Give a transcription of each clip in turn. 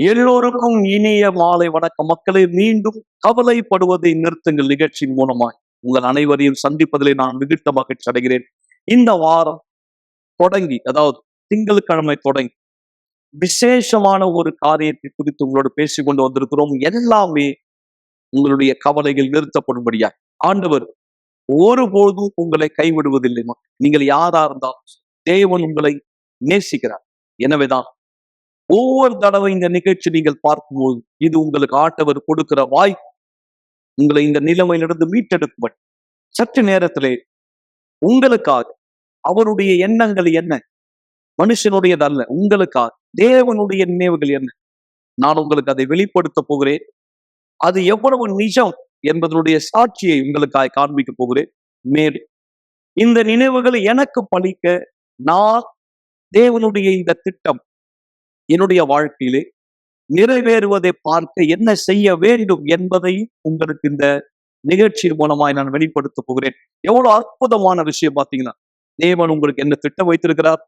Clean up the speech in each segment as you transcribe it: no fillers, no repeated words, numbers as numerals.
எல்லோருக்கும் இனிய மாலை வணக்கம் மக்களே. மீண்டும் கவலைப்படுவதை நிறுத்துங்கள் நிகழ்ச்சியின் மூலமாய் உங்கள் அனைவரையும் சந்திப்பதிலே நான் மிகுந்த மகிழ்ச்சி அடைகிறேன். இந்த வாரம் தொடங்கி, அதாவது திங்கட்கிழமை தொடங்கி விசேஷமான ஒரு காரியத்தை குறித்து உங்களோடு பேசிக் கொண்டு வந்திருக்கிறோம். எல்லாமே உங்களுடைய கவலைகள் நிறுத்தப்படும்படியா ஆண்டவர் ஒருபோதும் உங்களை கைவிடுவதில்லை. நீங்கள் யாரா இருந்தாலும் தேவன் உங்களை நேசிக்கிறார். எனவேதான் ஒவ்வொரு தடவை இந்த நிகழ்ச்சி நீங்கள் பார்க்கும்போது இது உங்களுக்கு ஆண்டவர் கொடுக்கிற வாய்ப்பு, உங்களை இந்த நிலைமையிலிருந்து மீட்டெடுக்கும். சற்று நேரத்திலே உங்களுக்காக அவருடைய எண்ணங்கள் என்ன, மனுஷனுடையது அல்ல, உங்களுக்காக தேவனுடைய நினைவுகள் என்ன, நான் உங்களுக்கு அதை வெளிப்படுத்த போகிறேன். அது எவ்வளவு நிஜம் என்பதனுடைய சாட்சியை உங்களுக்காக காண்பிக்க போகிறேன். மேலும் இந்த நினைவுகள் எனக்கு பலிக்க நான் தேவனுடைய இந்த திட்டம் என்னுடைய வாழ்க்கையிலே நிறைவேறுவதை பார்க்க என்ன செய்ய வேண்டும் என்பதை உங்களுக்கு இந்த நிகழ்ச்சியின் மூலமாய் நான் வெளிப்படுத்த போகிறேன். எவ்வளவு அற்புதமான விஷயம் பார்த்தீங்கன்னா, தேவன் உங்களுக்கு என்ன திட்டம் வைத்திருக்கிறார்.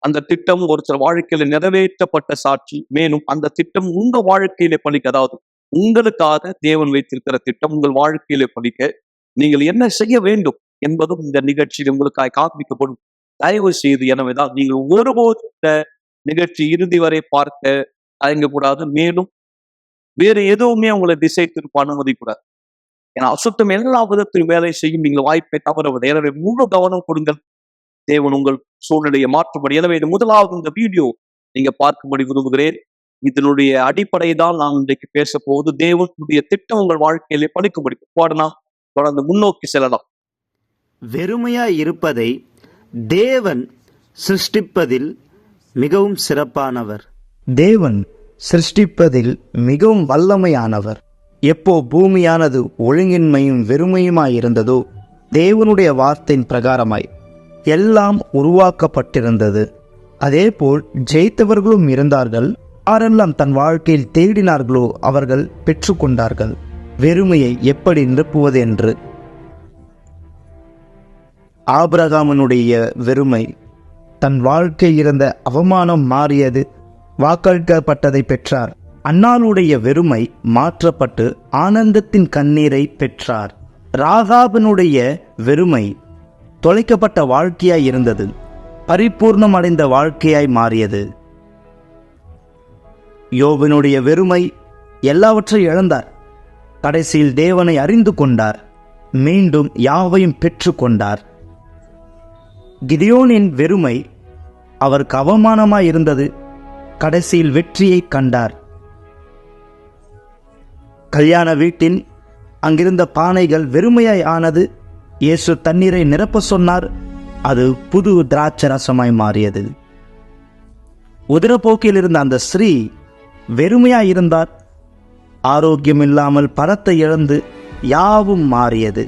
அந்த திட்டம் ஒரு சில வாழ்க்கையில நிறைவேற்றப்பட்ட சாட்சி. மேலும் அந்த திட்டம் உங்க வாழ்க்கையிலே பலிக்க, அதாவது உங்களுக்காக தேவன் வைத்திருக்கிற திட்டம் உங்கள் வாழ்க்கையிலே பலிக்க நீங்கள் என்ன செய்ய வேண்டும் என்பதும் இந்த நிகழ்ச்சியில் உங்களுக்காக காண்பிக்கப்படும். தயவு செய்து எனவேதான் நீங்கள் ஒருபோது இந்த நிகழ்ச்சி இறுதி வரை பார்க்க தயங்கக்கூடாது. மேலும் வேறு எதுவுமே உங்களை திசை திருப்ப அனுமதிக்கூடாது. ஏன்னா அசுத்தம் எல்லா விதத்திலும் வேலை செய்யும். நீங்கள் வாய்ப்பை தவறவில்லை. எனவே முழு கவனம் கொடுங்கள். தேவன் உங்கள் சூழ்நிலையை மாற்றும்படி. எனவே முதலாவது இந்த வீடியோ நீங்க பார்க்கும்படி விரும்புகிறேன். இதனுடைய அடிப்படை தான் நான் இன்றைக்கு பேச போவது. தேவனுடைய திட்டம் உங்கள் வாழ்க்கையிலே பலிக்கும்படி பாடலாம். தொடர்ந்து முன்னோக்கி செல்லலாம். வெறுமையாய் இருப்பதை தேவன் சிருஷ்டிப்பதில் மிகவும் சிறப்பானவர். தேவன் சிருஷ்டிப்பதில் மிகவும் வல்லமையானவர். எப்போ பூமியானது ஒழுங்கின்மையும் வெறுமையுமாயிருந்ததோ, தேவனுடைய வார்த்தையின் பிரகாரமாய் எல்லாம் உருவாக்கப்பட்டிருந்தது. அதேபோல் ஜெயித்தவர்களும் இருந்தார்கள். யாரெல்லாம் தன் வாழ்க்கையில் தேடினார்களோ அவர்கள் பெற்றுக்கொண்டார்கள். வெறுமையை எப்படி நிரப்புவது என்று. ஆபிரகாமினுடைய வெறுமை, தன் வாழ்க்கை இருந்த அவமானம் மாறியது, வாக்களிக்கப்பட்டதை பெற்றார். அன்னாளுடைய வெறுமை மாற்றப்பட்டு ஆனந்தத்தின் கண்ணீரை பெற்றார். ராகாபினுடைய வெறுமை தொலைக்கப்பட்ட வாழ்க்கையாய் இருந்தது, பரிபூர்ணம் அடைந்த வாழ்க்கையாய் மாறியது. யோபினுடைய வெறுமை எல்லாவற்றையும் இழந்தார். கடைசியில் தேவனை அறிந்து கொண்டார். மீண்டும் யாவையும் பெற்று கொண்டார். கிதியோனின் வெறுமை அவருக்கு அவமானமாய் இருந்தது. கடைசியில் வெற்றியை கண்டார். கல்யாண வீட்டின் அங்கிருந்த பானைகள் வெறுமையாய் ஆனது. இயேசு தண்ணீரை நிரப்ப சொன்னார். அது புது திராட்சை ரசமாய் மாறியது. உதிரப்போக்கில் இருந்த அந்த ஸ்ரீ வெறுமையாய் இருந்தார். ஆரோக்கியம் இல்லாமல் பரத்தை இழந்து யாவும் மாறியது.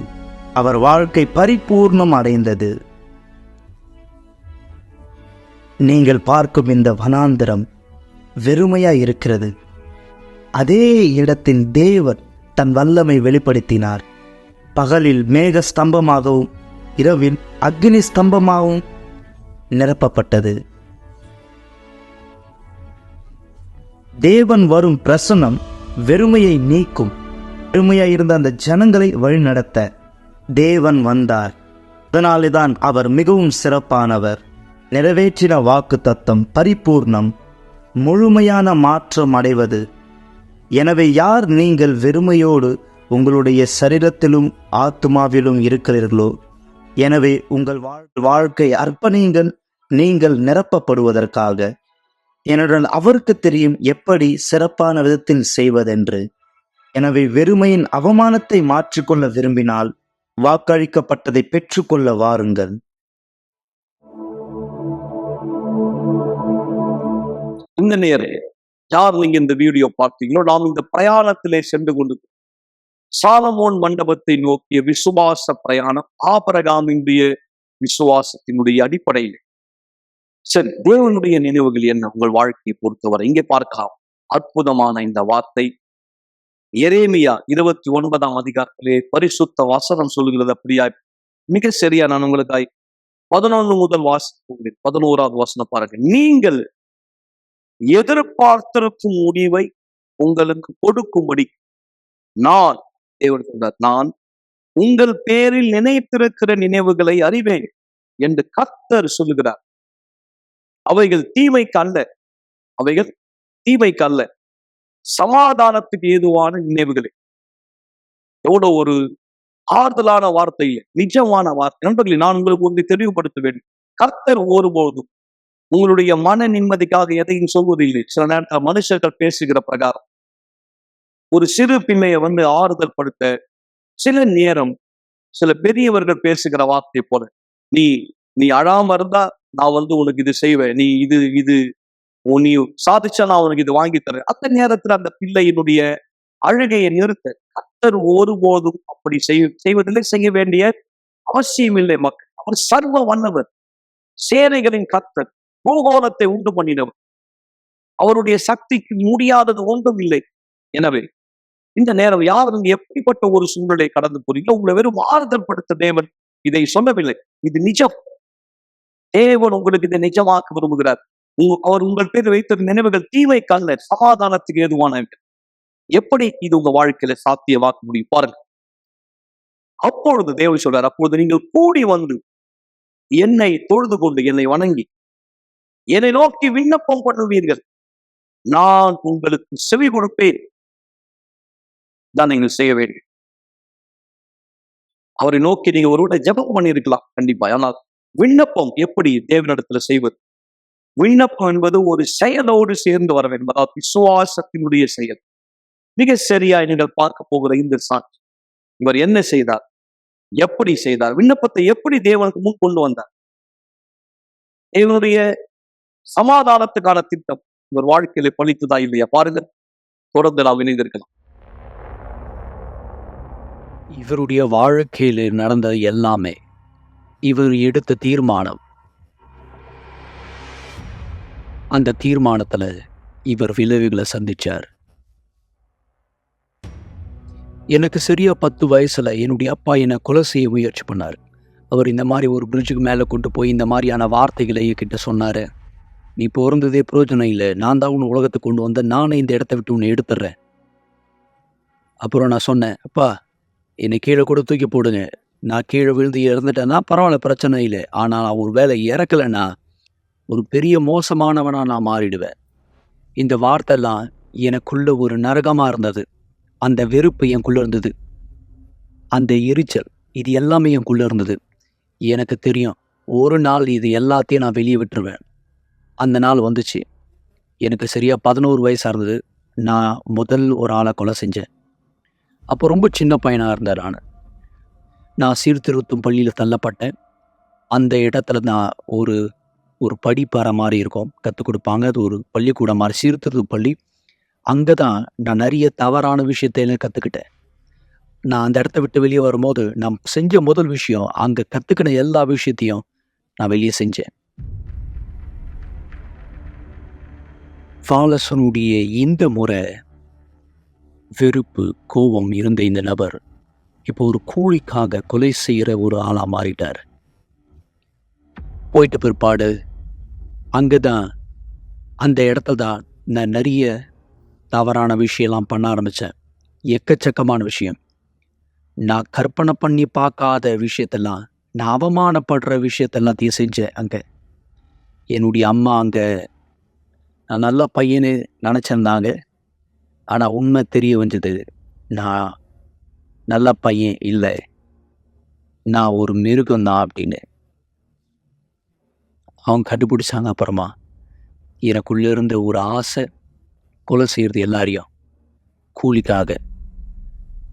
அவர் வாழ்க்கை பரிபூர்ணம் அடைந்தது. நீங்கள் பார்க்கும் இந்த வனாந்திரம் வெறுமையாய் இருக்கிறது. அதே இடத்தில் தேவன் தன் வல்லமை வெளிப்படுத்தினார். பகலில் மேக ஸ்தம்பமாகவும் இரவில் அக்னி ஸ்தம்பமாகவும் நிரப்பப்பட்டது. தேவன் வரும் பிரசன்னம் வெறுமையை நீக்கும். வெறுமையாய் இருந்த அந்த ஜனங்களை வழிநடத்த தேவன் வந்தார். அதனால்தான் அவர் மிகவும் சிறப்பானவர். நிறைவேற்றின வாக்கு தத்தம் பரிபூர்ணம், முழுமையான மாற்றம் அடைவது. எனவே யார் நீங்கள் வெறுமையோடு உங்களுடைய சரீரத்திலும் ஆத்மாவிலும் இருக்கிறீர்களோ, எனவே உங்கள் வாழ்க்கை அர்ப்பணியுங்கள், நீங்கள் நிரப்பப்படுவதற்காக. ஏனென்றால் அவருக்கு தெரியும் எப்படி சிறப்பான விதத்தில் செய்வதென்று. எனவே வெறுமையின் அவமானத்தை மாற்றிக்கொள்ள விரும்பினால் வாக்களிக்கப்பட்டதை பெற்றுக்கொள்ள வாருங்கள். இந்த நேரம் யார் நீங்க இந்த வீடியோ பார்த்தீங்களோ, நாம் இந்த பிரயாணத்திலே சென்று கொண்டு சாலமோன் மண்டபத்தை நோக்கிய விசுவாச பிரயாணம் ஆபிரகாமினுடைய விசுவாசத்தினுடைய அடிப்படையில். சரி, தேவனுடைய நினைவுகள் என்ன உங்கள் வாழ்க்கையை பொறுத்தவரை? இங்கே பார்க்கலாம் அற்புதமான இந்த வார்த்தை. எரேமியா 29ஆம் அதிகாரத்திலே பரிசுத்த வசனம் சொல்லுகிறது. அப்படியாய் மிக சரியா நான் உங்களுக்காய் 11 முதல் வாசிப்போம். 11வது வசனம் பாருங்க. நீங்கள் எதிர்பார்த்திருக்கும் முடிவை உங்களுக்கு கொடுக்கும்படி நான், தேவன் சொல்றார், நான் உங்கள் பேரில் நினைத்திருக்கிற நினைவுகளை அறிவேன் என்று கர்த்தர் சொல்லுகிறார். அவைகள் தீமைக்கு அல்ல, அவைகள் தீமைக்கு அல்ல, சமாதானத்துக்கு ஏதுவான நினைவுகளே. எவ்வளவு ஒரு ஆறுதலான வார்த்தை, நிஜமான வார்த்தை. நண்பர்களே, நான் உங்களுக்கு ஒன்றை தெளிவுபடுத்த வேண்டும். கர்த்தர் ஒருபோதும் உங்களுடைய மன நிம்மதிக்காக எதையும் சொல்வதில்லை. சில நேரத்தில் மனுஷர்கள் பேசுகிற பிரகாரம் ஒரு சிறு பிள்ளையை ஆறுதல் படுத்த சில நேரம் சில பெரியவர்கள் பேசுகிற வார்த்தை போல, நீ நீ அழாம இருந்தா நான் உனக்கு இது செய்வேன், நீ இது இது நீ சாதிச்சா நான் உனக்கு இது வாங்கி தரேன். அந்த நேரத்துல அந்த பிள்ளையினுடைய அழுகையை நிறுத்த கர்த்தர் ஒருபோதும் அப்படி செய்வதில்லை, செய்ய வேண்டிய அவசியம் இல்லை. மக்கள், அவர் சர்வ வல்லவர், சேனைகளின் கர்த்தர், பூகோளத்தை உண்டு பண்ணினவர், அவருடைய சக்திக்கு முடியாதது ஒன்றும் இல்லை. எனவே இந்த நேரம் யாரும் எப்படிப்பட்ட ஒரு சூழ்நிலை கடந்து போறீங்களோ, உங்களை வெறும் ஆறுதல் படுத்த தேவன் இதை சொல்லவில்லை. இது நிஜம். தேவன் உங்களுக்கு இதை நிஜமாக்க விரும்புகிறார். அவர் உங்கள் பேர் வைத்த நினைவுகள் தீமைக்கு அல்ல, சமாதானத்துக்கு ஏதுவானவர்கள். எப்படி இது உங்க வாழ்க்கையில சாத்தியமாக்க முடியும் பாருங்க. அப்பொழுது தேவன் சொல்றார், அப்பொழுது நீங்கள் கூடி வந்து என்னை தொழுது கொண்டு என்னை வணங்கி என்னை நோக்கி விண்ணப்பம் பண்ணுவீர்கள், நான் உங்களுக்கு செவி கொடுப்பேன். தான் நீங்கள் செய்ய வேண்டும். அவரை நோக்கி நீங்க ஒருவரை ஜெபம் பண்ணியிருக்கலாம் கண்டிப்பா. ஆனால் விண்ணப்பம் எப்படி தேவனிடத்துல செய்வது? விண்ணப்பம் என்பது ஒரு செயலோடு சேர்ந்து வர வேண்டும். அதாவது விசுவாசத்தினுடைய செயல். மிக சரியாய் நீங்கள் பார்க்க போகிற இந்த சாட்சி, இவர் என்ன செய்தார், எப்படி செய்தார், விண்ணப்பத்தை எப்படி தேவனுக்கு முன் கொண்டு வந்தார், இவனுடைய சமாதானத்துக்கான திட்டம் இவர் வாழ்க்கையில பழித்ததா இல்லையா பாருங்க. தொடர்ந்து நாம் இணைந்திருக்கலாம். இவருடைய வாழ்க்கையில் நடந்த எல்லாமே இவர் எடுத்த தீர்மானம். அந்த தீர்மானத்துல இவர் விளைவுகளை சந்திச்சார். எனக்கு சரியா 10 வயசுல என்னுடைய அப்பா என்னை கொலை செய்ய முயற்சி பண்ணார். அவர் இந்த மாதிரி ஒரு பிரிட்ஜுக்கு மேலே கொண்டு போய் இந்த மாதிரியான வார்த்தைகளை என்கிட்ட சொன்னார். நீ பிறந்ததே பிரயோஜனம் இல்லை, நான் தான் உன்னை உலகத்துக்கு கொண்டு வந்தேன், நானே இந்த இடத்த விட்டு உன்னை எடுத்துடுறேன். அப்புறம் நான் சொன்னேன், அப்பா என்னை கீழே கூட தூக்கி போடுங்க, நான் கீழே விழுந்து இறந்துட்டேன்னா பரவாயில்ல, பிரச்சனை இல்லை. ஆனால் நான் ஒரு வேளை இறக்கலைன்னா ஒரு பெரிய மோசமானவனாக நான் மாறிடுவேன். இந்த வார்த்தைலாம் எனக்குள்ள ஒரு நரகமாக இருந்தது. அந்த வெறுப்பு எனக்குள்ளே இருந்தது, அந்த எரிச்சல், இது எல்லாமே எனக்குள்ளே இருந்தது. எனக்கு தெரியும், ஒரு நாள் இது எல்லாத்தையும் நான் வெளியே விட்டுருவேன். அந்த நாள் வந்துச்சு. எனக்கு சரியாக 11 வயசாக இருந்தது. நான் முதல் ஒரு ஆளை கொலை செஞ்சேன். அப்போ ரொம்ப சின்ன பையனாக இருந்தேன். நான் சீர்திருத்தும் பள்ளியில் தள்ளப்பட்டேன். அந்த இடத்துல நான் ஒரு படிப்பாறை மாதிரி இருக்கும், கற்றுக் கொடுப்பாங்க. அது ஒரு பள்ளிக்கூடம் மாதிரி, சீர்திருத்தும் பள்ளி. அங்கே தான் நான் நிறைய தவறான விஷயத்தையும் கற்றுக்கிட்டேன். நான் அந்த இடத்த விட்டு வெளியே வரும்போது நான் செஞ்ச முதல் விஷயம், அங்கே கற்றுக்கின எல்லா விஷயத்தையும் நான் வெளியே செஞ்சேன். ஃபாலசனுடைய இந்த முறை வெறுப்பு, கோபம் இருந்த இந்த நபர் இப்போ ஒரு கூலிக்காக கொலை செய்கிற ஒரு ஆளாக மாறிட்டார். போயிட்ட பிற்பாடு அங்கே தான், அந்த இடத்துல தான் நான் நிறைய தவறான விஷயம்லாம் பண்ண ஆரம்பித்தேன். எக்கச்சக்கமான விஷயம், நான் கற்பனை பண்ணி பார்க்காத விஷயத்தெல்லாம், நான் அவமானப்படுற விஷயத்தெல்லாத்தையும் செஞ்சேன். அங்கே என்னுடைய அம்மா அங்கே நான் நல்ல பையனு நினச்சிருந்தாங்க. ஆனால் உண்மை தெரிய வந்தது, நான் நல்ல பையன் இல்லை, நான் ஒரு மிருகம்தான் அப்படின்னு. அவங்க கண்டுபிடிச்சாங்க. அப்புறமா எனக்குள்ளே இருந்த ஒரு ஆசை, கொலை செய்கிறது எல்லாரையும் கூலிக்காக.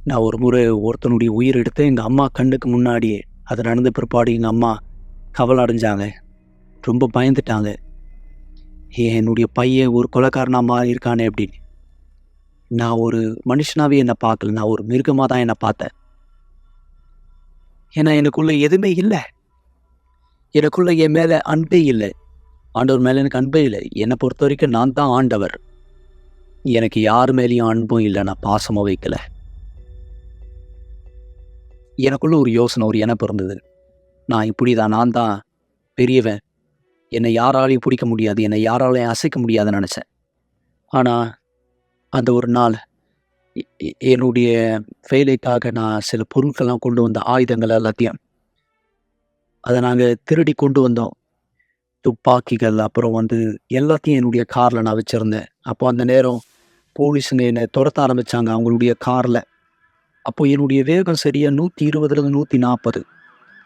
நான் ஒரு முறை ஒருத்தனுடைய உயிர் எடுத்து எங்கள் அம்மா கண்ணுக்கு முன்னாடியே, அது நடந்த பிற்பாடு எங்கள் அம்மா கவலை அடைஞ்சாங்க, ரொம்ப பயந்துட்டாங்க. என்னுடைய பையன் ஒரு கொலைக்காரனாக மாறி இருக்கானே அப்படின்னு. நான் ஒரு மனுஷனாகவே என்னை பார்க்கல, நான் ஒரு மிருகமாக தான் என்னை பார்த்தேன். ஏன்னா எனக்குள்ளே எதுவுமே இல்லை, எனக்குள்ளே என் மேலே அன்பே இல்லை. ஆண்டவர் மேலே எனக்கு அன்பே இல்லை. என்னை பொறுத்த வரைக்கும் நான் தான் ஆண்டவர். எனக்கு யார் மேலேயும் அன்பும் இல்லை, நான் பாசமாக வைக்கலை. எனக்குள்ள ஒரு யோசனை, ஒரு எண்ணம் இருந்தது, நான் இப்படி தான், நான் தான் பெரியவன், என்னை யாராலையும் பிடிக்க முடியாது, என்னை யாராலையும் அசைக்க முடியாதுன்னு நினச்சேன். ஆனால் அந்த ஒரு நாள் என்னுடைய வேலைக்காக நான் சில பொருட்கள்லாம் கொண்டு வந்த ஆயுதங்கள் எல்லாத்தையும் அதை நாங்கள் திருடி கொண்டு வந்தோம். துப்பாக்கிகள், அப்புறம் எல்லாத்தையும் என்னுடைய காரில் நான் வச்சுருந்தேன். அப்போ அந்த நேரம் போலீஸுங்க என்னை துரத்த ஆரம்பித்தாங்க அவங்களுடைய காரில். அப்போ என்னுடைய வேகம் சரியாக 120லேருந்து 140.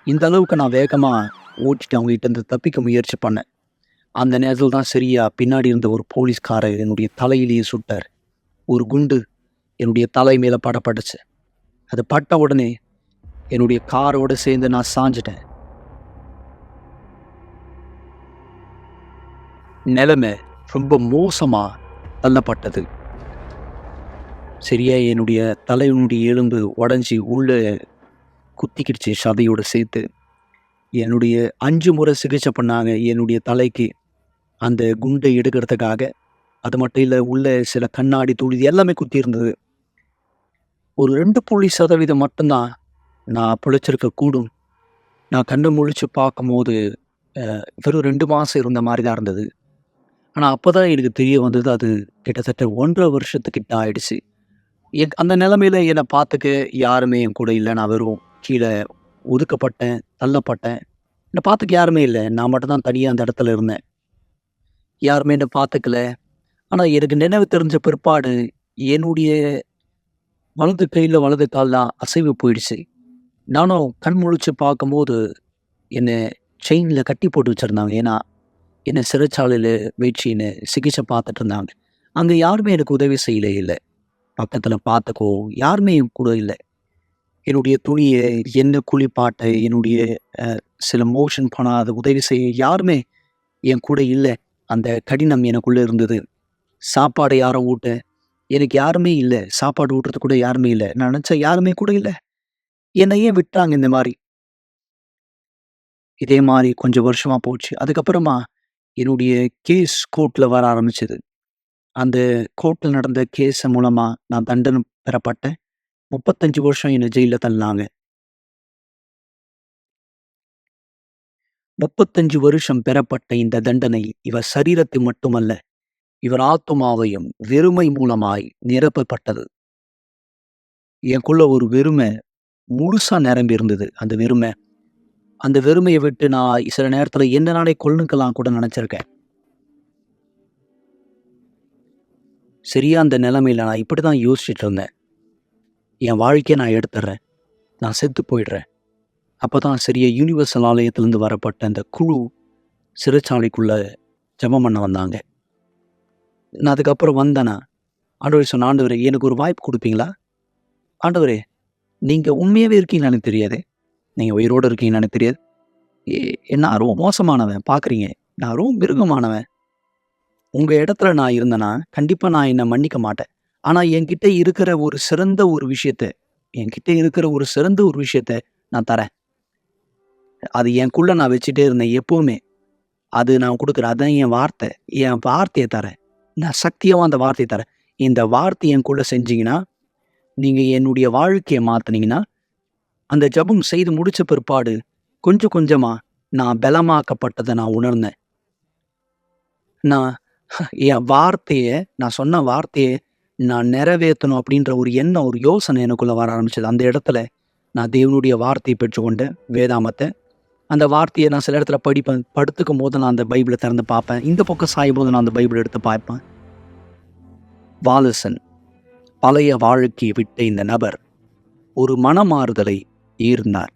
இந்த அளவுக்கு நான் வேகமாக ஓட்டிட்டு அவங்ககிட்ட இருந்து தப்பிக்க முயற்சி பண்ணேன். அந்த நேரத்தில் தான் சரியாக பின்னாடி இருந்த ஒரு போலீஸ்காரர் என்னுடைய தலையிலேயே சுட்டார். ஒரு குண்டு என்னுடைய தலை மேலே படப்பட்டுச்சு. அது பட்ட உடனே என்னுடைய காரோடு சேர்ந்து நான் சாஞ்சிட்டேன். நிலைமை ரொம்ப மோசமாக தள்ளப்பட்டது. சரியா என்னுடைய தலையினுடைய எலும்பு உடஞ்சி உள்ளே குத்திக்கிடுச்சு சதையோடு சேர்த்து. என்னுடைய 5 முறை சிகிச்சை பண்ணாங்க என்னுடைய தலைக்கு அந்த குண்டை எடுக்கிறதுக்காக. அது மட்டும் இல்லை, உள்ள சில கண்ணாடி துளி எல்லாமே குத்தி இருந்தது. ஒரு 2% மட்டும்தான் நான் பிழைச்சிருக்க கூடும். நான் கண்ணு முழிச்சு பார்க்கும்போது வெறும் 2 மாதம் இருந்த மாதிரி தான் இருந்தது. ஆனால் அப்போ தான் எனக்கு தெரிய வந்தது, அது கிட்டத்தட்ட 1.5 வருஷத்துக்கிட்ட ஆயிடுச்சு. அந்த நிலைமையில் என்னை பார்த்துக்க யாருமே என் கூட இல்லை. நான் வெறும் கீழே ஒதுக்கப்பட்டேன், தள்ளப்பட்டேன். என்னை பார்த்துக்க யாருமே இல்லை. நான் மட்டும்தான் தனியாக அந்த இடத்துல இருந்தேன். யாருமே என்னை பார்த்துக்கல. ஆனால் எனக்கு நினைவு தெரிஞ்ச பிற்பாடு என்னுடைய வலது கையில் வலது கால்லாம் அசைவு போயிடுச்சு. நானும் கண் முழிச்சு பார்க்கும்போது என்னை செயினில் கட்டி போட்டு வச்சுருந்தாங்க. ஏன்னா என்னை சிறைச்சாலையில் வச்சு என்னை சிகிச்சை பார்த்துட்டு இருந்தாங்க. அங்கே யாருமே எனக்கு உதவி செய்யலே இல்லை. பக்கத்தில் பார்த்துக்கோ யாருமே என் கூட இல்லை. என்னுடைய துணியை, என்ன குளிப்பாட்ட, என்னுடைய சில மோஷன் பண்ணாத உதவி செய்ய யாருமே என் கூட இல்லை. அந்த கடினம் எனக்குள்ளே இருந்தது. சாப்பாடு யாரும் ஊட்ட எனக்கு யாருமே இல்லை. சாப்பாடு ஊட்டுறது கூட யாருமே இல்லை. நான் நினச்சா யாருமே கூட இல்லை. என்னையே விட்டாங்க இந்த மாதிரி. இதே மாதிரி கொஞ்சம் வருஷமாக போச்சு. அதுக்கப்புறமா என்னுடைய கேஸ் கோர்ட்டில் வர ஆரம்பிச்சது. அந்த கோர்ட்டில் நடந்த கேஸ் மூலமாக நான் தண்டனை பெறப்பட்டேன். 35 வருஷம் என்னை ஜெயிலில் தள்ளினாங்க. 35 வருஷம் பெறப்பட்ட இந்த தண்டனை இவர் சரீரத்தை மட்டுமல்ல, இவர் ஆத்துமாவையும் வெறுமை மூலமாய் நிரப்பப்பட்டது. எனக்குள்ள ஒரு வெறுமை முழுசா நிரம்பி இருந்தது. அந்த வெறுமையை விட்டு நான் சில நேரத்தில் என்ன நாளே கொல்லுக்கலாம் கூட நினச்சிருக்கேன். சரியா அந்த நிலைமையில் நான் இப்படி தான் யோசிச்சுட்டு இருந்தேன். என் வாழ்க்கையை நான் எடுத்துடுறேன், நான் செத்து போயிடுறேன். அப்போ தான் சரியா யூனிவர்சல் ஆலயத்திலேருந்து வரப்பட்ட அந்த குழு சிறைச்சாலைக்குள்ளே ஜெபம் பண்ண வந்தாங்க. நான் அதுக்கப்புறம் வந்தேனா, ஆண்டவரே சொன்ன, ஆண்டவரே எனக்கு ஒரு வாய்ப்பு கொடுப்பீங்களா? ஆண்டவரே நீங்கள் உண்மையாகவே இருக்கீங்கன்னு எனக்கு தெரியாது. நீங்கள் உயிரோடு இருக்கீங்கன்னு எனக்கு தெரியாது. என்ன ரொம்ப மோசமானவன் பார்க்குறீங்க, நான் ரொம்ப மிருகமானவன். உங்கள் இடத்துல நான் இருந்தேன்னா கண்டிப்பாக நான் என்னை மன்னிக்க மாட்டேன். ஆனால் என்கிட்ட இருக்கிற ஒரு சிறந்த ஒரு விஷயத்தை நான் தரேன். அது எனக்குள்ளே நான் வச்சுட்டே இருந்தேன் எப்போவுமே. அது நான் கொடுக்குறேன். அதான் என் வார்த்தையை தரேன். நான் சக்தியாகவும் அந்த வார்த்தையை தரேன். இந்த வார்த்தை எனக்குள்ளே செஞ்சீங்கன்னா, நீங்கள் என்னுடைய வாழ்க்கையை மாற்றினீங்கன்னா, அந்த ஜெபம் செய்து முடித்த பிற்பாடு கொஞ்சம் கொஞ்சமாக நான் பலமாக்கப்பட்டதை நான் உணர்ந்தேன். நான் சொன்ன வார்த்தையை நான் நிறைவேற்றணும் அப்படின்ற ஒரு எண்ணம், ஒரு யோசனை எனக்குள்ளே வர ஆரம்பிச்சது. அந்த இடத்துல நான் தேவனுடைய வார்த்தையை பெற்றுக்கொண்டேன், வேதாமத்தை. அந்த வார்த்தையை நான் சில இடத்துல படிப்பேன். படுத்துக்கும் போது நான் அந்த பைபிளை திறந்து பார்ப்பேன். இந்த பக்கம் சாயும் போது நான் அந்த பைபிளை எடுத்து பார்ப்பேன். வாலசன் பழைய வாழ்க்கையை விட்ட இந்த நபர் ஒரு மனமாறுதலை ஈர்ந்தார்.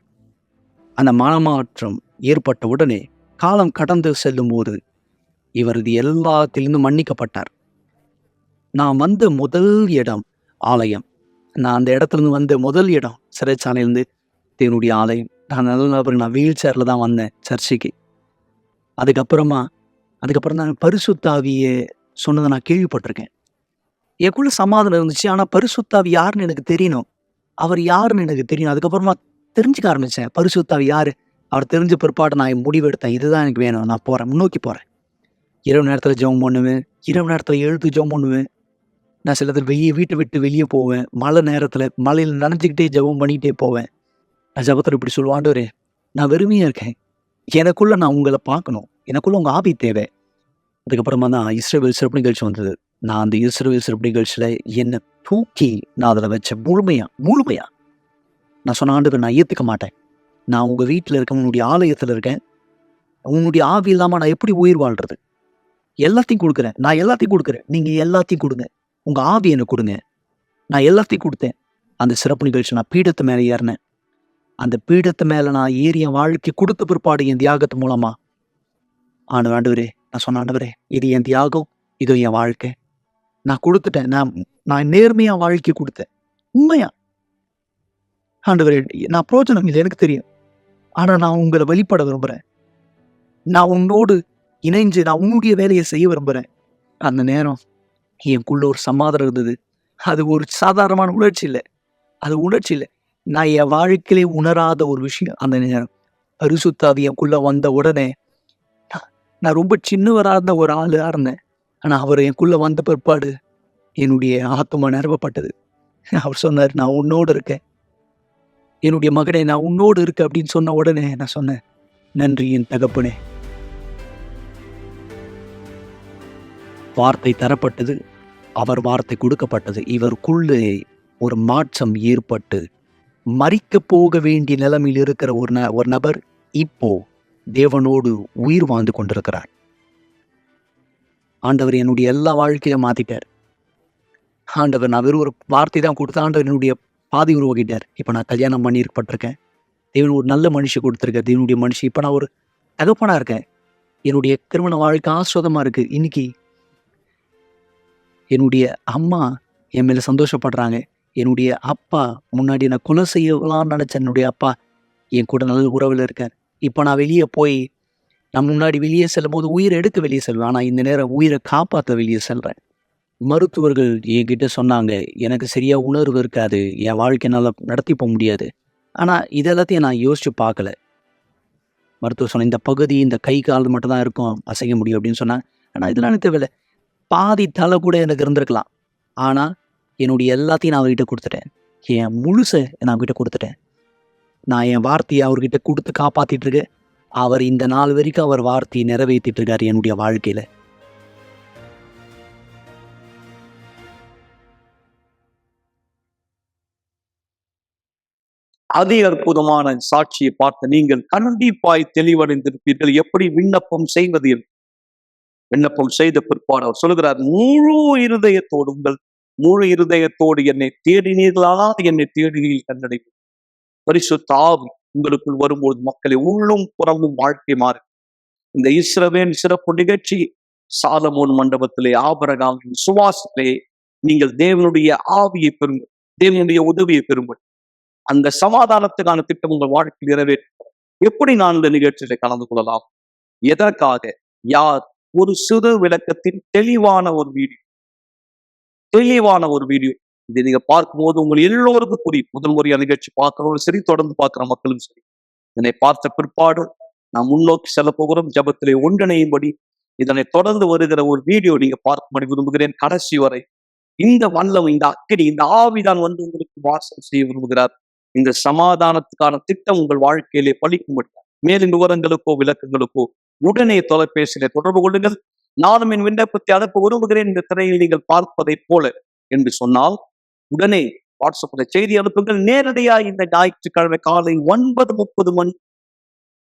அந்த மனமாற்றம் ஏற்பட்ட உடனே காலம் கடந்து செல்லும் போது இவர் இது எல்லாத்திலிருந்து மன்னிக்கப்பட்டார். நான் வந்த முதல் இடம் ஆலயம். நான் அந்த இடத்துலேருந்து வந்த முதல் இடம் சிறைச்சாலையிலேருந்து தேவனுடைய ஆலயம். நான் வீல் சேரில் தான் வந்தேன் சர்ச்சைக்கு. அதுக்கப்புறம் நான் பரிசுத்தாவியை சொன்னதை நான் கேள்விப்பட்டிருக்கேன். எனக்குள்ள சமாதானம் இருந்துச்சு. ஆனால் பரிசுத்தாவி யாருன்னு எனக்கு தெரியணும். அவர் யாருன்னு எனக்கு தெரியணும். அதுக்கப்புறமா தெரிஞ்சுக்க ஆரம்பித்தேன் பரிசுத்தாவி யார். அவர் தெரிஞ்ச பிற்பாடு நான் முடிவெடுத்தேன், இதுதான் எனக்கு வேணும், நான் போகிறேன், முன்னோக்கி போகிறேன். இரவு நேரத்தில் ஜெபம் பண்ணுவேன், இரவு நேரத்தில் எழுத்து ஜெபம் பண்ணுவேன். நான் சில வீட்டை விட்டு வெளியே போவேன். மழை நேரத்தில் மழையில் நனைஞ்சிக்கிட்டே ஜெபம் பண்ணிக்கிட்டே போவேன். நான் ஜெபத்தில் இப்படி சொல்லுவேன், ஆண்டவரே நான் வெறுமையாக இருக்கேன், எனக்குள்ளே நான் உங்களை பார்க்கணும், எனக்குள்ளே உங்கள் ஆவி தேவை. அதுக்கப்புறமா தான் இஸ்ரவேல் சிறப்பு நிகழ்ச்சி வந்தது. நான் அந்த இஸ்ரவேல் சிறப்பு நிகழ்ச்சியில் என்னை தூக்கி நான் அதில் வச்ச முழுமையா நான் சொன்ன ஆண்டவர் நான் ஏற்றுக்க மாட்டேன். நான் உங்கள் வீட்டில் இருக்கேன், உன்னுடைய ஆலயத்தில் இருக்கேன். உன்னுடைய ஆவி இல்லாமல் நான் எப்படி உயிர் வாழ்றது? எல்லாத்தையும் கொடுக்குறேன், நான் எல்லாத்தையும் கொடுக்குறேன். நீங்கள் எல்லாத்தையும் கொடுங்க, உங்கள் ஆவி எனக்கு கொடுங்க. நான் எல்லாத்தையும் கொடுத்தேன். அந்த சிறப்பு நிகழ்ச்சி நான் பீடத்து மேலே ஏறினேன். அந்த பீடத்து மேலே நான் ஏறி என் வாழ்க்கை கொடுத்த பிற்பாடு என் தியாகத்து மூலமா ஆண்டவரே, நான் சொன்ன ஆண்டவரே, இது என் தியாகம், இதோ என் வாழ்க்கை, நான் கொடுத்துட்டேன். நான் நேர்மையா வாழ்க்கை கொடுத்தேன், உண்மையா. ஆண்டவரே, நான் பிரோஜனம் இல்லை எனக்கு தெரியும், ஆனா நான் உங்களை வெளிப்பட விரும்புறேன். நான் உன்னோடு இணைஞ்சு நான் உன்னுடைய வேலையை செய்ய விரும்புறேன். அந்த நேரம் எனக்குள்ள ஒரு சமாதானம் இருந்தது. அது ஒரு சாதாரணமான உணர்ச்சி இல்லை, அது உணர்ச்சி இல்லை, நான் என் வாழ்க்கையிலே உணராத ஒரு விஷயம். அந்த நேரம் பரிசுத்த ஆவி எனக்குள்ள வந்த உடனே நான் ரொம்ப சின்னவராக இருந்த ஒரு ஆளா இருந்தேன். ஆனா அவர் எனக்குள்ள வந்த பிற்பாடு என்னுடைய ஆத்மா நிரவப்பட்டது. அவர் சொன்னார், நான் உன்னோடு இருக்கேன், என்னுடைய மகனே, நான் உன்னோடு இருக்கேன் அப்படின்னு சொன்ன உடனே நான் சொன்னேன், நன்றி என் தகப்பனே. வார்த்தை தரப்பட்டது, அவர் வார்த்தை கொடுக்கப்பட்டது. இவருக்குள்ளே ஒரு மாற்றம் ஏற்பட்டு மரிக்க போக வேண்டிய நிலைமையில் இருக்கிற ஒரு நபர் இப்போ தேவனோடு உயிர் வாழ்ந்து கொண்டிருக்கிறார். ஆண்டவர் என்னுடைய எல்லா வாழ்க்கையும் மாத்திட்டார். ஆண்டவர் நான் வெறும் ஒரு வார்த்தை தான் கொடுத்த ஆண்டவர் என்னுடைய பாதி உருவாக்கிட்டார். இப்போ நான் கல்யாணம் பண்ணியிருக்கப்பட்டிருக்கேன். தேவன் ஒரு நல்ல மனுஷி கொடுத்துருக்கேன். தேவனுடைய மனுஷி. இப்போ நான் ஒரு தகப்பனா இருக்கேன். என்னுடைய திருமண வாழ்க்கை ஆஸ்வாதமா இருக்கு. இன்னைக்கு என்னுடைய அம்மா என் மேல சந்தோஷப்படுறாங்க. என்னுடைய அப்பா, முன்னாடி நான் கொலை செய்யலாம்னு நினைச்ச என்னுடைய அப்பா என் கூட நல்ல உறவில் இருக்கார். இப்போ நான் வெளியே போய் நான் முன்னாடி வெளியே செல்லும் போது உயிரை எடுக்க வெளியே செல்வேன். ஆனால் இந்த நேரம் உயிரை காப்பாற்ற வெளியே செல்றேன். மருத்துவர்கள் என்கிட்ட சொன்னாங்க, எனக்கு சரியா உணர்வு இருக்காது, என் வாழ்க்கை நல்லா நடத்தி போக முடியாது. ஆனால் இதெல்லாத்தையும் நான் யோசிச்சு பார்க்கல. மருத்துவர் சொன்ன இந்த பகுதி, இந்த கை கால் மட்டும் தான் இருக்கும், அசைக்க முடியும் அப்படின்னு சொன்னாங்க. ஆனால் இதெல்லாம் எனக்கு தேவையில்லை. பாதி தலை கூட எனக்கு இருந்திருக்கலாம். ஆனால் என்னுடைய எல்லாத்தையும் நான் அவர்கிட்ட கொடுத்துட்டேன். என் முழுசை நான் அவர்கிட்ட கொடுத்துட்டேன். நான் என் வார்த்தையை அவர்கிட்ட கொடுத்து காப்பாற்றிட்டு இருக்கேன். அவர் இந்த நாள் வரைக்கும் அவர் வார்த்தையை நிறைவேற்றிட்டு இருக்காரு என்னுடைய வாழ்க்கையில. அதி அற்புதமான சாட்சியை பார்த்த நீங்கள் கண்டிப்பாய் தெளிவடைந்திருப்பீர்கள். எப்படி விண்ணப்பம் செய்வது என்று. விண்ணப்பம் செய்த பிற்பாடு அவர் சொல்கிறார், முழு இருதயத்தோடு என்னை தேடினீர்களானால் என்னை தேடினீர்கள் கண்டடைவீர்கள். பரிசுத்த ஆவி உங்களுக்குள் வரும்போது மக்களை உள்ளும் புறமும் வாழ்க்கை மாறும். இந்த இஸ்ரவேல் சிறப்பு நிகழ்ச்சி சாலமோன் மண்டபத்திலே ஆபிரகாமின் சுவாசத்திலே நீங்கள் தேவனுடைய ஆவியை பெறுங்கள், தேவனுடைய உதவியை பெறுங்கள். அந்த சமாதானத்துக்கான திட்டம் உங்கள் வாழ்க்கையில் நிறைவேற்ற எப்படி நான் இந்த நிகழ்ச்சியில கலந்து கொள்ளலாம்? எதற்காக? யார்? ஒரு சிறு விளக்கத்தின் தெளிவான ஒரு வீடியோ. இதை நீங்க பார்க்கும்போது உங்கள் எல்லோருக்கும் புரியும். முதல் முறையா நிகழ்ச்சி பார்க்கிறவங்களும் சரி, தொடர்ந்து பார்க்கிற மக்களும் சரி, இதனை பார்த்த பிற்பாடு நாம் முன்னோக்கி செல்ல போகிறோம். ஜபத்திலே ஒன்றிணையும்படி இதனை தொடர்ந்து வருகிற ஒரு வீடியோ நீங்க பார்க்கும்படி விரும்புகிறேன். கடைசி வரை இந்த வல்லம், இந்த அக்கினி, இந்த ஆவிதான் வந்து உங்களுக்கு வாசம் செய்ய விரும்புகிறார். இந்த சமாதானத்துக்கான திட்டம் உங்கள் வாழ்க்கையிலே பலிக்கும்படி மேலும் விவரங்களுக்கோ விளக்கங்களுக்கோ உடனே தொலைபேசியிலே தொடர்பு கொள்ளுங்கள். நானும் என் விண்ணப்பத்தை அனுப்ப விரும்புகிறேன் இந்த திரையில் நீங்கள் பார்ப்பதை போல என்று சொன்னால் உடனே வாட்ஸ்அப்ல செய்தி அனுப்புங்கள். நேரடியாக இந்த ஞாயிற்றுக்கிழமை காலை 9:30 மணி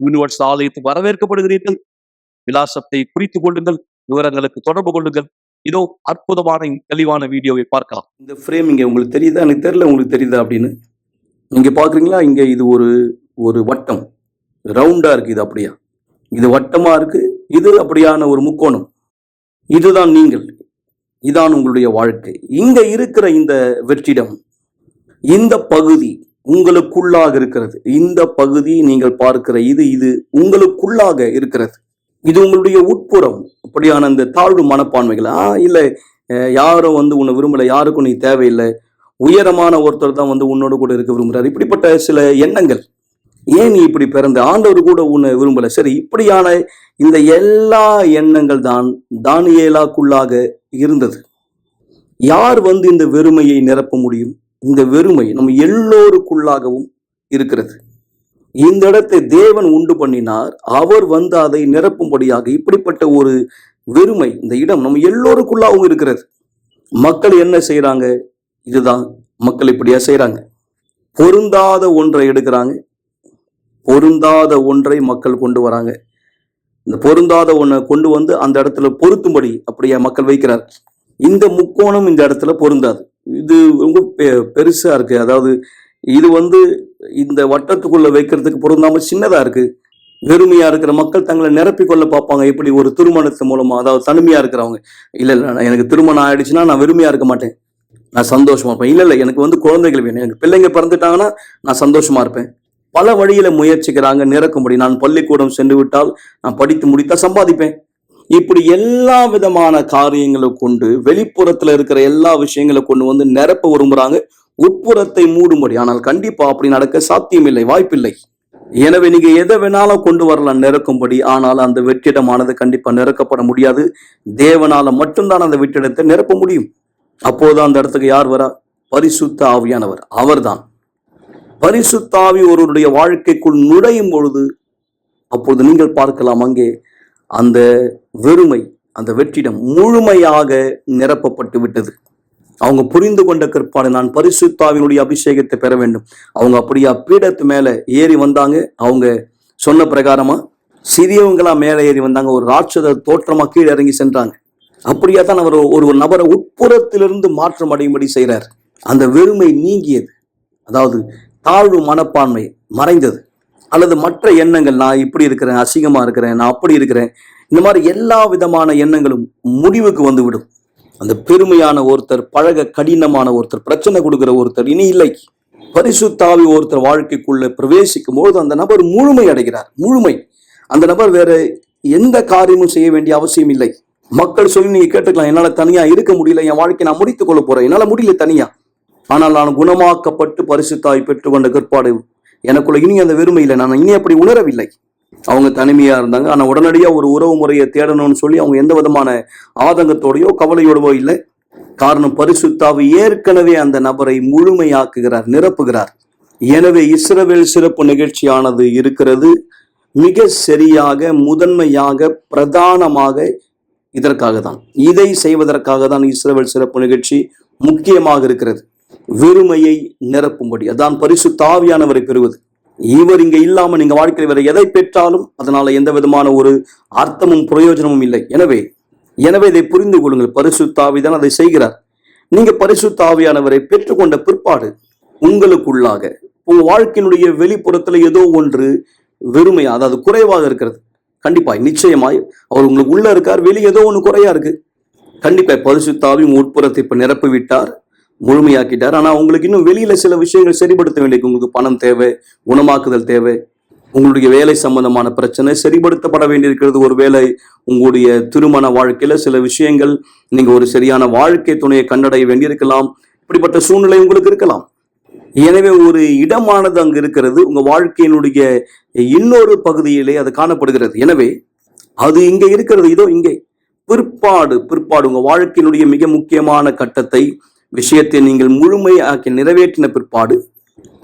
யூனிவர்ஸ் ஆலயத்துக்கு வரவேற்கப்படுகிறீர்கள். விலாசத்தை குறித்துக் கொள்ளுங்கள், விவரங்களுக்கு தொடர்பு கொள்ளுங்கள். இதோ அற்புதமான தெளிவான வீடியோவை பார்க்கலாம். இந்த ஃப்ரேம் இங்கே உங்களுக்கு தெரியுதா? எனக்கு தெரியல உங்களுக்கு தெரியுதா அப்படின்னு. இங்கே பார்க்குறீங்களா? இங்கே இது ஒரு வட்டம், ரவுண்டாக இருக்குது. இது அப்படியா? இது வட்டமாக இருக்குது. இது அப்படியான ஒரு முக்கோணம். இதுதான் நீங்கள், இதான் உங்களுடைய வாழ்க்கை. இங்கே இருக்கிற இந்த வெற்றிடம், இந்த பகுதி உங்களுக்குள்ளாக இருக்கிறது. இந்த பகுதி நீங்கள் பார்க்கிற இது உங்களுக்குள்ளாக இருக்கிறது. இது உங்களுடைய உட்புறம். அப்படியான இந்த தாழ்வு மனப்பான்மைகள், இல்லை யாரும் வந்து உன்னை விரும்பலை, யாருக்கும் நீ தேவையில்லை, உயரமான ஒருத்தர் தான் வந்து உன்னோடு கூட இருக்க விரும்புகிறார், இப்படிப்பட்ட சில எண்ணங்கள். ஏன் நீ இப்படி பிறந்த, ஆண்டவர் கூட உன்னை விரும்பலை. சரி, இப்படியான இந்த எல்லா எண்ணங்கள் தான் தானியேலாக்குள்ளாக இருந்தது. யார் வந்து இந்த வெறுமையை நிரப்ப முடியும்? இந்த வெறுமை நம்ம எல்லோருக்குள்ளாகவும் இருக்கிறது. இந்த இடத்தை தேவன் உண்டு பண்ணினார். அவர் வந்து அதை நிரப்பும்படியாக இப்படிப்பட்ட ஒரு வெறுமை, இந்த இடம் நம்ம எல்லோருக்குள்ளாகவும் இருக்கிறது. மக்கள் என்ன செய்யறாங்க? இதுதான் மக்கள் இப்படியா செய்யறாங்க. பொருந்தாத ஒன்றை எடுக்கிறாங்க, பொருந்தாத ஒன்றை மக்கள் கொண்டு வராங்க. இந்த பொருந்தாத ஒன்றை கொண்டு வந்து அந்த இடத்துல பொருத்தும்படி அப்படியே மக்கள் வைக்கிறார். இந்த முக்கோணம் இந்த இடத்துல பொருந்தாது. இது ரொம்ப பெருசா இருக்கு. அதாவது இது இந்த வட்டத்துக்குள்ள வைக்கிறதுக்கு பொருந்தாம சின்னதா இருக்கு. வெறுமையா இருக்கிற மக்கள் தங்களை நிரப்பிக் கொள்ள பார்ப்பாங்க. எப்படி? ஒரு திருமணத்து மூலமா. அதாவது தனிமையா இருக்கிறவங்க, இல்ல இல்ல எனக்கு திருமணம் ஆயிடுச்சுன்னா நான் வெறுமையா இருக்க மாட்டேன், நான் சந்தோஷமா இருப்பேன். இல்ல இல்ல எனக்கு குழந்தைகள் வேணும், எனக்கு பிள்ளைங்க பிறந்துட்டாங்கன்னா நான் சந்தோஷமா இருப்பேன். பல வழியில முயற்சிக்கிறாங்க நிரக்கும்படி. நான் பள்ளிக்கூடம் சென்று விட்டால் நான் படித்து முடித்தா சம்பாதிப்பேன். இப்படி எல்லா விதமான காரியங்களை கொண்டு வெளிப்புறத்துல இருக்கிற எல்லா விஷயங்களை கொண்டு நிரப்ப விரும்புறாங்க, உட்புறத்தை மூடும்படி. ஆனால் கண்டிப்பா அப்படி நடக்க சாத்தியமில்லை, வாய்ப்பில்லை. எனவே நீங்க எதை வேணாலும் கொண்டு வரலாம் நிரக்கும்படி, ஆனால் அந்த வெற்றிடமானது கண்டிப்பா நிரக்கப்பட முடியாது. தேவனால மட்டும்தான் அந்த வெற்றிடத்தை நிரப்ப முடியும். அப்போதான் அந்த இடத்துக்கு யார் வரா? பரிசுத்த ஆவியானவர். அவர்தான். பரிசுத்த ஆவி ஒருவருடைய வாழ்க்கைக்குள் நுழையும் பொழுது அப்பொழுது நீங்கள் பார்க்கலாம், அங்கே அந்த வெறுமை, அந்த வெற்றிடம் முழுமையாக நிரப்பப்பட்டு விட்டது. அவங்க புரிந்து கொண்ட கற்பாடு, நான் பரிசுத்த ஆவியினுடைய அபிஷேகத்தை பெற வேண்டும். அவங்க அப்படியா பீடத்து மேல ஏறி வந்தாங்க. அவங்க சொன்ன பிரகாரமா சிறியவங்களா மேல ஏறி வந்தாங்க. ஒரு ராட்சத தோற்றமா கீழே இறங்கி சென்றாங்க. அப்படியா தான் அவர் ஒரு நபரை உட்புறத்திலிருந்து மாற்றம் அடையும்படி செய்கிறார். அந்த வெறுமை நீங்கியது. அதாவது தாழ்வு மனப்பான்மை மறைந்தது. அல்லது மற்ற எண்ணங்கள், நான் இப்படி இருக்கிறேன், அசிங்கமா இருக்கிறேன், நான் அப்படி இருக்கிறேன், இந்த மாதிரி எல்லா விதமான எண்ணங்களும் முடிவுக்கு வந்துவிடும். அந்த பெருமையான ஒருத்தர், பழக கடினமான ஒருத்தர், பிரச்சனை கொடுக்கிற ஒருத்தர் இனி இல்லை. பரிசுத்த ஆவி ஒருத்தர் வாழ்க்கைக்குள்ள பிரவேசிக்கும் போது அந்த நபர் முழுமை அடைகிறார். முழுமை. அந்த நபர் வேற எந்த காரியமும் செய்ய வேண்டிய அவசியம் இல்லை. மக்கள் சொல்லி நீங்க கேட்டுக்கலாம், என்னால தனியா இருக்க முடியல, என் வாழ்க்கை நான் முடித்துக் கொள்ள போறேன், என்னால முடியல தனியா. ஆனால் நான் குணமாக்கப்பட்டு பரிசுத்தாய் பெற்றுக்கொண்ட கற்பாடு எனக்குள்ள இனி அந்த வெறுமை இல்லை, நான் இனி அப்படி உணரவில்லை. அவங்க தனிமையா இருந்தாங்க. ஆனா உடனடியா ஒரு உறவு முறையை தேடணும்னு சொல்லி அவங்க எந்த விதமான ஆதங்கத்தோடையோ கவலையோடவோ இல்லை. காரணம், பரிசுத்தாவி ஏற்கனவே அந்த நபரை முழுமையாக்குகிறார், நிரப்புகிறார். எனவே இஸ்ரவேல் சிறப்பு நிகழ்ச்சியானது இருக்கிறது மிக சரியாக, முதன்மையாக, பிரதானமாக இதற்காக தான், இதை செய்வதற்காக தான் இஸ்ரவேல் சிறப்பு நிகழ்ச்சி முக்கியமாக இருக்கிறது. வெறுமையை நிரப்பும்படி. அதான் பரிசுத்த ஆவியானவரை பெறுவது. இவர் இங்க இல்லாம நீங்க வாழ்க்கையில் வேற எதை பெற்றாலும் அதனால எந்த விதமான ஒரு அர்த்தமும் பிரயோஜனமும் இல்லை. எனவே இதை புரிந்து கொள்ளுங்கள். பரிசுத்த ஆவிதான் அதை செய்கிறார். நீங்க பரிசுத்த ஆவியானவரை பெற்றுக்கொண்ட பிற்பாடு உங்களுக்குள்ளாக உங்க வாழ்க்கையினுடைய வெளிப்புறத்துல ஏதோ ஒன்று வெறுமையா, அதாவது குறைவாக இருக்கிறது. கண்டிப்பாய், நிச்சயமாய் அவர் உங்களுக்கு உள்ள இருக்கார், வெளியே ஏதோ ஒன்று குறையா இருக்கு. கண்டிப்பா பரிசுத்த ஆவி உட்புறத்தை இப்ப நிரப்பி விட்டார், முழுமையாக்கிட்டார். ஆனா உங்களுக்கு இன்னும் வெளியில சில விஷயங்கள் சரிப்படுத்த வேண்டியது. உங்களுக்கு பணம் தேவை, குணமாக்குதல் தேவை, உங்களுடைய வேலை சம்பந்தமான பிரச்சனை சரிப்படுத்தப்பட வேண்டியிருக்கிறது. ஒருவேளை உங்களுடைய திருமண வாழ்க்கையில சில விஷயங்கள், நீங்க ஒரு சரியான வாழ்க்கை துணையை கண்டடைய வேண்டியிருக்கலாம். இப்படிப்பட்ட சூழ்நிலை உங்களுக்கு இருக்கலாம். எனவே ஒரு இடமானது அங்கு இருக்கிறது, உங்க வாழ்க்கையினுடைய இன்னொரு பகுதியிலே அது காணப்படுகிறது. எனவே அது இங்க இருக்கிறது, இதோ இங்கே. பிற்பாடு உங்க வாழ்க்கையினுடைய மிக முக்கியமான கட்டத்தை, விஷயத்தை நீங்கள் முழுமையாக்கி நிறைவேற்றின பிற்பாடு,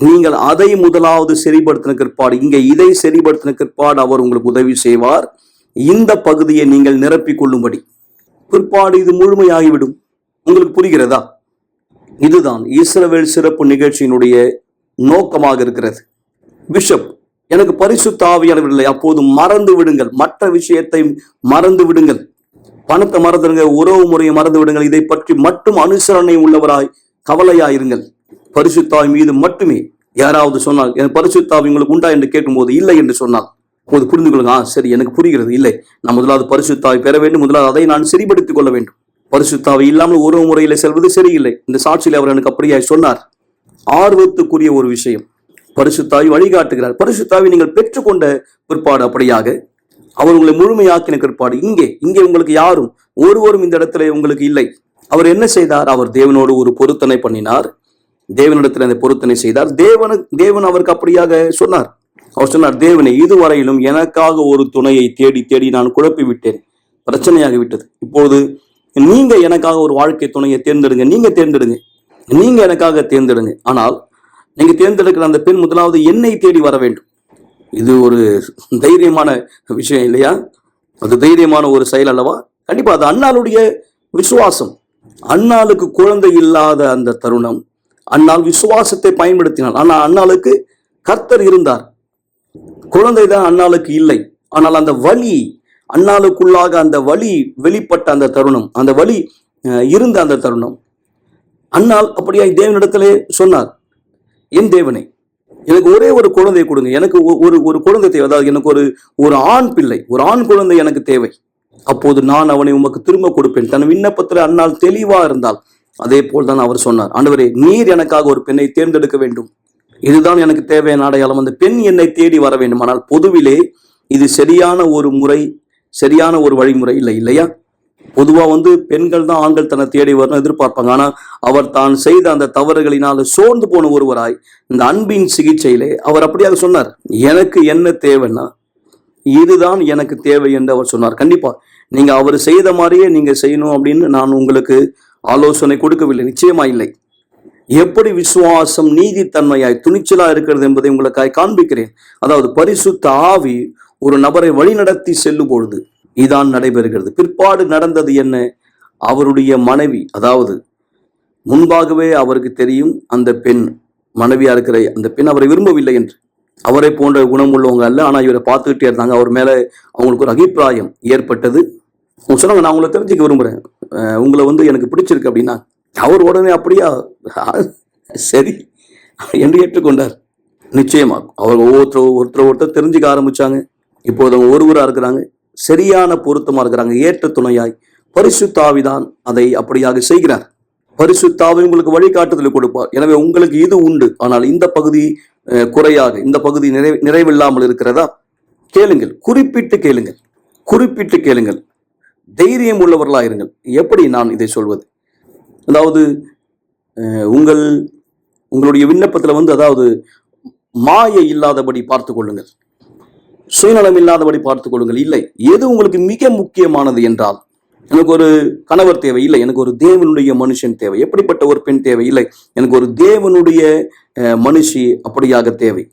நீங்கள் அதை முதலாவது சரிப்படுத்தின பிற்பாடு, இங்க இதை சரிப்படுத்தின பிற்பாடு அவர் உங்களுக்கு உதவி செய்வார் இந்த பகுதியை நீங்கள் நிரப்பிக் கொள்ளும்படி. பிற்பாடு இது முழுமையாகிவிடும். உங்களுக்கு புரிகிறதா? இதுதான் இஸ்ரவேல் சிறப்பு நிகழ்ச்சியினுடைய நோக்கமாக இருக்கிறது. பிஷப், எனக்கு பரிசுத்த ஆவியானவர் இல்லை, அப்போது மறந்து விடுங்கள், மற்ற விஷயத்தை மறந்து விடுங்கள், பணத்தை மறந்துடுங்க, உறவு முறையை மறந்து விடுங்கள், இதை பற்றி மட்டும் அனுசரணை உள்ளவராய் கவலையாயிருங்கள். பரிசுத்தாவி மீது மட்டுமே. யாராவது சொன்னால் என் பரிசுத்தாவி உங்களுக்கு உண்டா என்று கேட்கும் போது இல்லை என்று சொன்னால் அப்போது புரிந்து கொள்ளுங்க, சரி எனக்கு புரிகிறது, இல்லை, நான் முதலாவது பரிசுத்தாவி பெற வேண்டும், முதலாவது அதை நான் சரிப்படுத்திக் கொள்ள வேண்டும். பரிசுத்தாவி இல்லாமல் உறவு முறையில செல்வது சரியில்லை. இந்த சாட்சியில் அவர் எனக்கு அப்படியாய் சொன்னார். ஆர்வத்துக்குரிய ஒரு விஷயம். பரிசுத்தாவி வழிகாட்டுகிறார். பரிசுத்தாவி நீங்கள் பெற்றுக்கொண்ட பிற்பாடு அப்படியாக அவர் உங்களை முழுமையாக்கின பிற்பாடு இங்கே உங்களுக்கு யாரும் ஒருவரும் இந்த இடத்துல உங்களுக்கு இல்லை. அவர் என்ன செய்தார்? அவர் தேவனோடு ஒரு பொருத்தனை பண்ணினார், தேவனிடத்தில் அந்த பொருத்தனை செய்தார். தேவன் அவருக்கு அப்படியாக சொன்னார். அவர் சொன்னார், தேவனை, இதுவரையிலும் எனக்காக ஒரு துணையை தேடி நான் குழப்பி விட்டேன், பிரச்சனையாகி விட்டது. இப்போது நீங்க எனக்காக ஒரு வாழ்க்கை துணையை தேர்ந்தெடுங்க, நீங்க எனக்காக தேர்ந்தெடுங்க. ஆனால் நீங்க தேர்ந்தெடுக்கிற அந்த பெண் முதலாவது என்னை தேடி வர வேண்டும். இது ஒரு தைரியமான விஷயம் இல்லையா? அது தைரியமான ஒரு செயல் அல்லவா? கண்டிப்பா அது அன்னாளுடைய விசுவாசம். அன்னாளுக்கு குழந்தை இல்லாத அந்த தருணம், அன்னாள் விசுவாசத்தை பயன்படுத்தினாள். ஆனால் அன்னாளுக்கு கர்த்தர் இருந்தார். குழந்தை தான் அன்னாளுக்கு இல்லை. ஆனால் அந்த வலி, அன்னாளுக்குள்ளாக அந்த வலி வெளிப்பட்ட அந்த தருணம், அந்த வலி இருந்த அந்த தருணம், அன்னாள் அப்படியா தேவனிடத்திலே சொன்னார், என் தேவனே, எனக்கு ஒரே ஒரு குழந்தை கொடுங்க, எனக்கு ஒரு குழந்தை தேவை, அதாவது எனக்கு ஒரு ஆண் பிள்ளை, ஒரு ஆண் குழந்தை எனக்கு தேவை, அப்போது நான் அவனை உமக்கு திரும்ப கொடுப்பேன். தன் விண்ணப்பத்தில் அன்னாள் தெளிவா இருந்தால். அதே போல் தான் அவர் சொன்னார், ஆண்டவரே, நீர் எனக்காக ஒரு பெண்ணை தேர்ந்தெடுக்க வேண்டும், இதுதான் எனக்கு தேவையான அடையாளம், அந்த பெண் என்னை தேடி வர வேண்டும். ஆனால் பொதுவிலே இது சரியான ஒரு முறை, சரியான ஒரு வழிமுறை இல்லை, இல்லையா? பொதுவா பெண்கள் தான் ஆண்கள் தன்னை தேடி வரணும் எதிர்பார்ப்பாங்க. ஆனா அவர் தான் செய்த அந்த தவறுகளினால சோர்ந்து போன ஒருவராய் இந்த அன்பின் சிகிச்சையிலே அவர் அப்படியாக சொன்னார், எனக்கு என்ன தேவைன்னா இதுதான் எனக்கு தேவை என்று அவர் சொன்னார். கண்டிப்பா நீங்க அவர் செய்த மாதிரியே நீங்க செய்யணும் அப்படின்னு நான் உங்களுக்கு ஆலோசனை கொடுக்கவில்லை, நிச்சயமா இல்லை. எப்படி விசுவாசம் நீதித்தன்மையாய் துணிச்சலா இருக்கிறது என்பதை உங்களுக்காய் காண்பிக்கிறேன். அதாவது பரிசுத்த ஆவி ஒரு நபரை வழிநடத்தி செல்லும் பொழுது இதான் நடைபெறுகிறது. பிற்பாடு நடந்தது என்ன? அவருடைய மனைவி, அதாவது முன்பாகவே அவருக்கு தெரியும் அந்த பெண், மனைவியா இருக்கிற அந்த பெண் அவரை விரும்பவில்லை என்று. அவரை போன்ற குணம் உள்ளவங்க அல்ல, ஆனா இவரை பார்த்துக்கிட்டே இருந்தாங்க. அவர் மேல அவங்களுக்கு ஒரு அபிப்பிராயம் ஏற்பட்டது. அவங்க சொன்னாங்க, நான் உங்களை தெரிஞ்சுக்க விரும்புறேன், உங்களை எனக்கு பிடிச்சிருக்கு அப்படின்னா. அவர் உடனே அப்படியா, சரி என்று ஏற்றுக்கொண்டார். நிச்சயமா அவர் ஒருத்தர் தெரிஞ்சுக்க ஆரம்பிச்சாங்க. இப்போது அவங்க ஒருவராக இருக்கிறாங்க, சரியான பொருத்தமா இருக்கிறாங்க, ஏற்ற துணையாய். பரிசுத்த ஆவிதான் அதை அப்படியாக செய்கிறார். பரிசுத்த ஆவி உங்களுக்கு வழிகாட்டுதல் கொடுப்பார். எனவே உங்களுக்கு இது உண்டு, ஆனால் இந்த பகுதி குறையாக, இந்த பகுதி நிறைவில்லாமல் இருக்கிறதா? கேளுங்கள், குறிப்பிட்டு கேளுங்கள், குறிப்பிட்டு கேளுங்கள், தைரியம் உள்ளவர்களாயிருங்கள். எப்படி நான் இதை சொல்வது? அதாவது உங்களுடைய விண்ணப்பத்தில் அதாவது மாயை இல்லாதபடி பார்த்து கொள்ளுங்கள், சுயநலம் இல்லாதபடி பார்த்துக் கொள்ளுங்கள். இல்லை, எது உங்களுக்கு மிக முக்கியமானது என்றால், எனக்கு ஒரு கணவர் தேவை, இல்லை, எனக்கு ஒரு தேவனுடைய மனுஷன் தேவை. எப்படிப்பட்ட ஒரு பெண் தேவை? இல்லை, எனக்கு ஒரு தேவனுடைய மனுஷி அப்படியாக தேவை.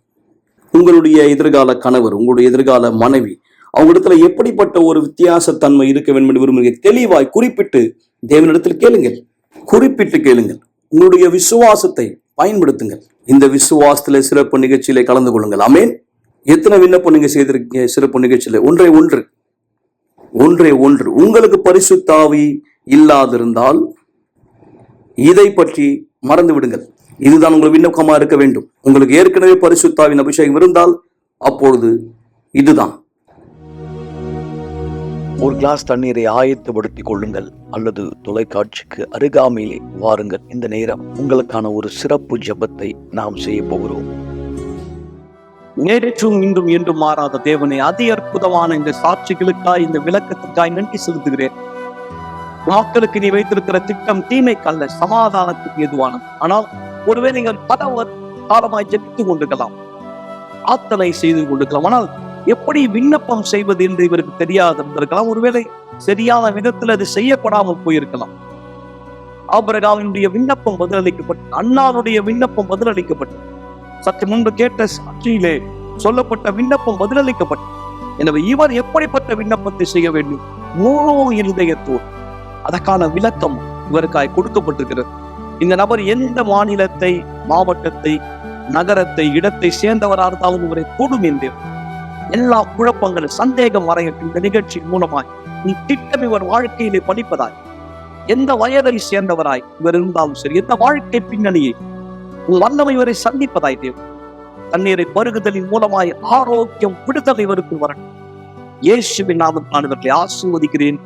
உங்களுடைய எதிர்கால கணவர், உங்களுடைய எதிர்கால மனைவி, அவங்களிடத்துல எப்படிப்பட்ட ஒரு வித்தியாசத்தன்மை இருக்க வேண்டும் என்று விரும்புகிறீர்கள்? தெளிவாய் குறிப்பிட்டு தேவனிடத்தில் கேளுங்கள், குறிப்பிட்டு கேளுங்கள். உங்களுடைய விசுவாசத்தை பயன்படுத்துங்கள். இந்த விசுவாசத்துல சிறப்பு நிகழ்ச்சியிலே கலந்து கொள்ளுங்கள். ஆமென். எத்தனை விண்ணப்பம் நீங்க செய்திருக்கீங்க சிறப்பு நிகழ்ச்சியில? ஒன்றே ஒன்று. உங்களுக்கு பரிசுத்த ஆவி இல்லாதிருந்தால் இதை பற்றி மறந்து விடுங்கள். இதுதான் உங்கள் விண்ணப்பமா இருக்க வேண்டும். உங்களுக்கு ஏற்கனவே பரிசுத்த ஆவியின் அபிஷேகம் இருந்தால் அப்பொழுது இதுதான். ஒரு கிளாஸ் தண்ணீரை ஆயத்தப்படுத்திக் கொள்ளுங்கள், அல்லது தொலைக்காட்சிக்கு அருகாமையிலே வாருங்கள். இந்த நேரம் உங்களுக்கான ஒரு சிறப்பு ஜெபத்தை நாம் செய்ய போகிறோம். நேற்றும் இன்றும் என்றும் மாறாத தேவனே, அதி அற்புதமான இந்த சாட்சிகளுக்காய், இந்த விளக்கத்துக்காய் நன்றி செலுத்துகிறேன். மக்களுக்கு நீ வைத்திருக்கிற திட்டம் தீமைக்கல்ல, சமாதானத்துக்கு எதுவானது. ஆனால் ஒருவேளை நீங்கள் பல காலமாய் ஜெபித்துக் கொண்டிருக்கலாம், ஆத்தனை செய்து கொண்டிருக்கலாம். ஆனால் எப்படி விண்ணப்பம் செய்வது என்று இவருக்கு தெரியாது இருந்திருக்கலாம். ஒருவேளை சரியான விதத்தில் அது செய்யப்படாமல் போயிருக்கலாம். ஆபிரகாமினுடைய விண்ணப்பம் பதிலளிக்கப்பட்டது, அன்னாளுடைய விண்ணப்பம் பதிலளிக்கப்பட்டது, சற்று முன்பு கேட்ட சாட்சியிலே சொல்லப்பட்ட விண்ணப்பம் பதிலளிக்கப்பட்டது. எனவே இவர் எப்படிப்பட்ட விண்ணப்பத்தை செய்ய வேண்டும்? முழு இருதயத்தோடு. அதற்கான விளக்கம் இவருக்காய் கொடுக்கப்பட்டிருக்கிறது. இந்த நபர் எந்த மாநிலத்தை, மாவட்டத்தை, நகரத்தை, இடத்தை சேர்ந்தவராக இருந்தாலும் இவரை கூடும் என்று எல்லா குழப்பங்கள், சந்தேகம் வரையட்டும். இந்த நிகழ்ச்சி மூலமாய் நீ திட்டம் இவர் வாழ்க்கையிலே படிப்பதாய், எந்த வயதை சேர்ந்தவராய் இவர் இருந்தாலும் சரி, எந்த வாழ்க்கை பின்னணியை வல்லமை இவரை சந்திப்பதாய் தேவன் தண்ணீரை பருகுதலின் மூலமாய் ஆரோக்கியம், விடுதலை இவருக்கு வரட்டும். இயேசுவின் நாமத்தில் இவர்களை ஆசீர்வதிக்கிறேன்.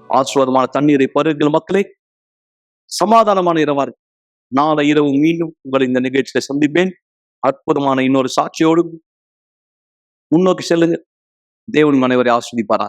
ஆசீர்வாதமான தண்ணீரை பருகுங்கள் மக்களே. சமாதானமான இரவாறு. நாளை இரவு மீண்டும் உங்களை இந்த நிகழ்ச்சியில சந்திப்பேன். அற்புதமான இன்னொரு சாட்சியோடு முன்னோக்கி செல்லுங்க. தேவன் அனைவரை ஆஸ்வதிப்பாரா.